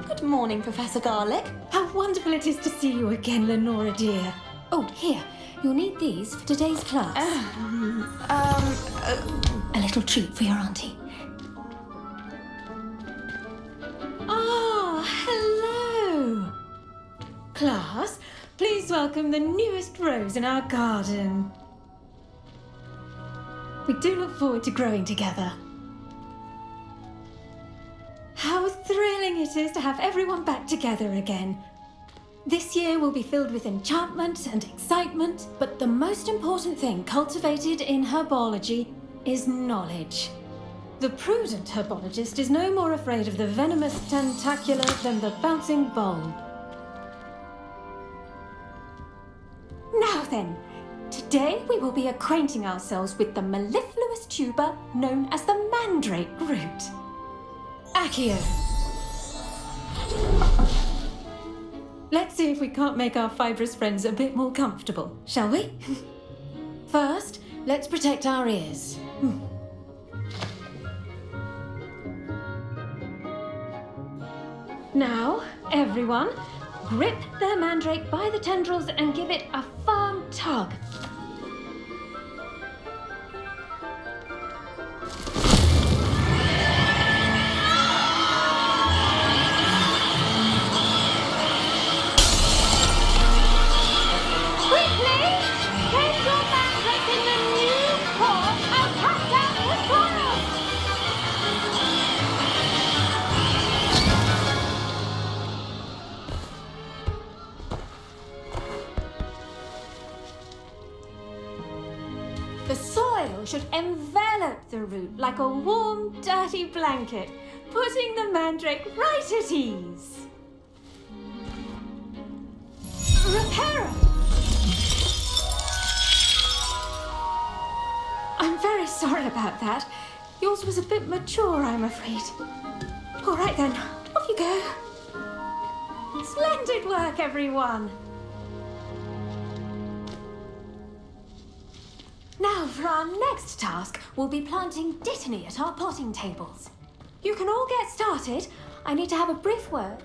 Good morning, Professor Garlick. How wonderful it is to see you again, Lenora dear. Oh, here, you'll need these for today's class. A little treat for your auntie. Ah, hello. Class, please welcome the newest rose in our garden. We do look forward to growing together. How thrilling it is to have everyone back together again. This year will be filled with enchantment and excitement, but the most important thing cultivated in herbology is knowledge. The prudent herbologist is no more afraid of the venomous tentacula than the bouncing bulb. Now then, today we will be acquainting ourselves with the mellifluous tuber known as the mandrake root. Accio. Let's see if we can't make our fibrous friends a bit more comfortable, shall we? First, let's protect our ears. Now, everyone, grip their mandrake by the tendrils and give it a firm tug. The soil should envelop the root like a warm, dirty blanket, putting the mandrake right at ease. Reparo! I'm very sorry about that. Yours was a bit mature, I'm afraid. All right then, off you go. Splendid work, everyone. Now, for our next task, we'll be planting dittany at our potting tables. You can all get started. I need to have a brief word.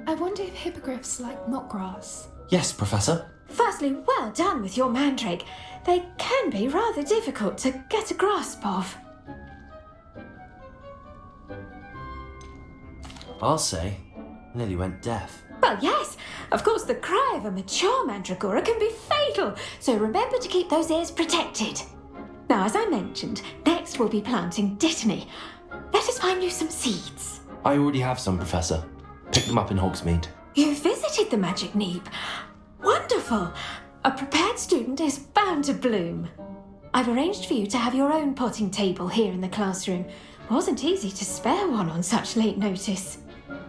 I wonder if hippogriffs like knotgrass. Yes, Professor. Firstly, well done with your mandrake. They can be rather difficult to get a grasp of. I'll say, nearly went deaf. Well, yes, of course the cry of a mature mandragora can be fatal, so remember to keep those ears protected. Now, as I mentioned, next we'll be planting dittany. Let us find you some seeds. I already have some, Professor. Picked them up in Hogsmeade. You visited the Magic Neep. Wonderful. A prepared student is bound to bloom. I've arranged for you to have your own potting table here in the classroom. Wasn't easy to spare one on such late notice.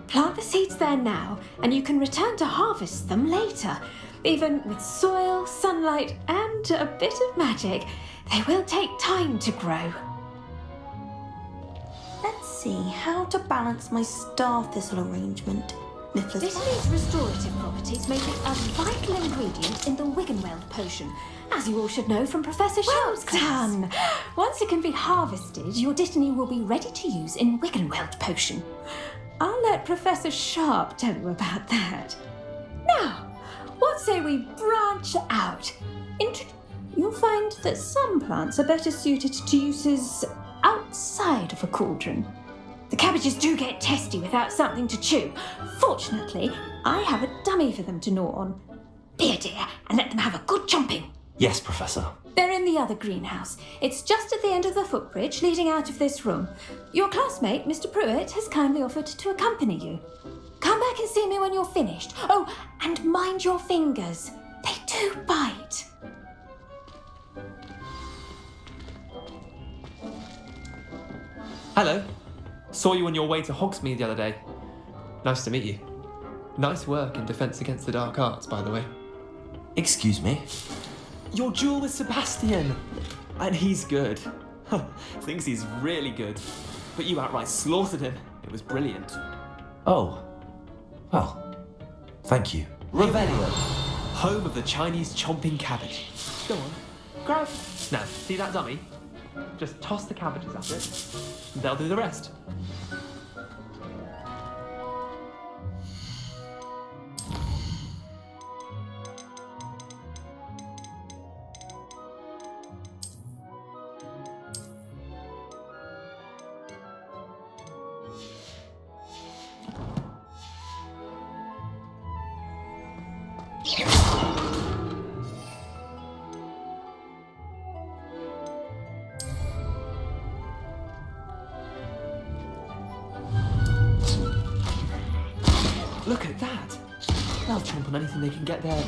Plant the seeds there now, and you can return to harvest them later. Even with soil, sunlight, and a bit of magic, they will take time to grow. Let's see how to balance my star thistle arrangement. Dittany's restorative properties make it a vital ingredient in the Wiggenweld potion, as you all should know from Professor Sharp's class. Done! Once it can be harvested, your dittany will be ready to use in Wiggenweld potion. I'll let Professor Sharp tell you about that. Now, what say we branch out? You'll find that some plants are better suited to uses outside of a cauldron. The cabbages do get testy without something to chew. Fortunately, I have a dummy for them to gnaw on. Be a dear and let them have a good chomping. Yes, Professor. They're in the other greenhouse. It's just at the end of the footbridge leading out of this room. Your classmate, Mr. Pruitt, has kindly offered to accompany you. Come back and see me when you're finished. Oh, and mind your fingers. They do bite. Hello. Saw you on your way to Hogsmeade the other day. Nice to meet you. Nice work in Defence Against the Dark Arts, by the way. Excuse me? Your duel with Sebastian! And he's good. Thinks he's really good. But you outright slaughtered him. It was brilliant. Oh. Well, thank you. Revelio. Home of the Chinese chomping cabbage. Go on. Grab. Now, see that dummy? Just toss the cabbages at it. And they'll do the rest. Look at that! They'll chomp on anything they can get their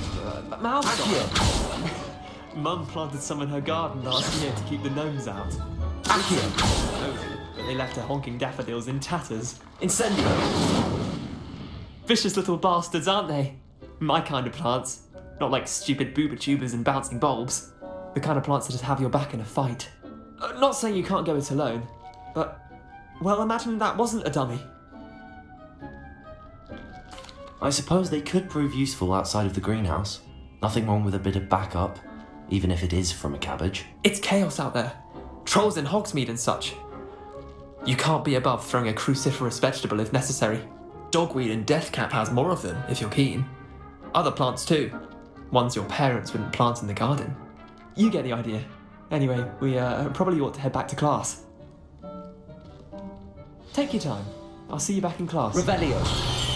mouths on. Mum planted some in her garden last year to keep the gnomes out. Accio. Oh, but they left her honking daffodils in tatters. Incendio. Vicious little bastards, aren't they? My kind of plants. Not like stupid booba tubers and bouncing bulbs. The kind of plants that just have your back in a fight. Not saying you can't go it alone, but, well, imagine that wasn't a dummy. I suppose they could prove useful outside of the greenhouse. Nothing wrong with a bit of backup, even if it is from a cabbage. It's chaos out there. Trolls in Hogsmeade and such. You can't be above throwing a cruciferous vegetable if necessary. Dogweed and deathcap has more of them, if you're keen. Other plants too. Ones your parents wouldn't plant in the garden. You get the idea. Anyway, we probably ought to head back to class. Take your time. I'll see you back in class. Revelio.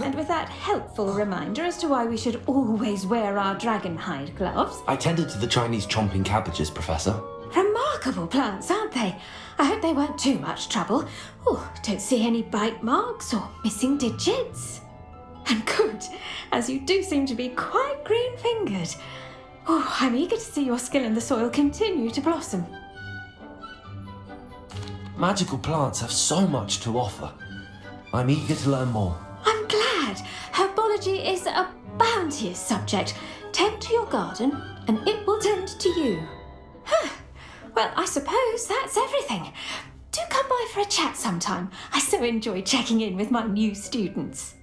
And with that helpful reminder as to why we should always wear our dragon hide gloves. I tended to the Chinese chomping cabbages, Professor. Remarkable plants, aren't they? I hope they weren't too much trouble. Oh, don't see any bite marks or missing digits. And good, as you do seem to be quite green-fingered. Oh, I'm eager to see your skill in the soil continue to blossom. Magical plants have so much to offer. I'm eager to learn more. I'm glad. Herbology is a bounteous subject. Tend to your garden, and it will tend to you. Huh. Well, I suppose that's everything. Do come by for a chat sometime. I so enjoy checking in with my new students.